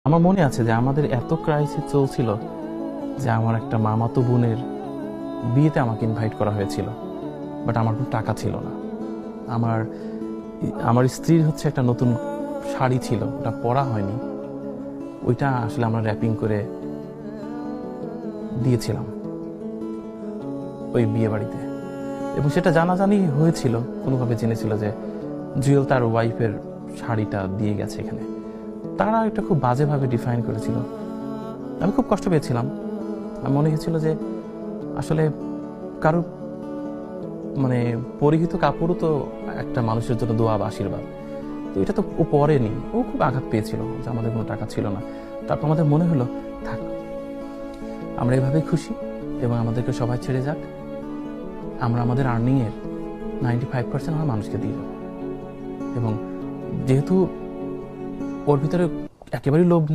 আমার মনে আছে যে আমাদের এত ক্রাইসিস চলছিল যে আমার একটা মামাতো বোনের বিয়েতে আমাকে ইনভাইট করা হয়েছিল, বাট আমার কোনো টাকা ছিল না। আমার আমার স্ত্রীর হচ্ছে একটা নতুন শাড়ি ছিল, ওটা পরা হয়নি, ওইটা আসলে আমরা র্যাপিং করে দিয়েছিলাম ওই বিয়ে বাড়িতে, এবং সেটা জানাজানি হয়েছিল, কোনোভাবে জেনেছিল যে জুয়েল তার ওয়াইফের শাড়িটা দিয়ে গেছে এখানে। তারা এটা খুব বাজেভাবে ডিফাইন করেছিল, আমি খুব কষ্ট পেয়েছিলাম। আমার মনে হয়েছিল যে আসলে কারো মানে পরিহিত কাপড়ও তো একটা মানুষের জন্য দোয়া বা আশীর্বাদ, তো এটা তো ও পরেনি, ও খুব আঘাত পেয়েছিল যে আমাদের কোনো টাকা ছিল না। তারপর আমাদের মনে হলো থাক, আমরা এভাবেই খুশি এবং আমাদেরকে সবাই ছেড়ে যাক, আমরা আমাদের আর্নিংয়ের 95% আমরা মানুষকে দিয়ে যাবো। এবং যেহেতু ওর ভিতরে একেবারেই লোভ নেই,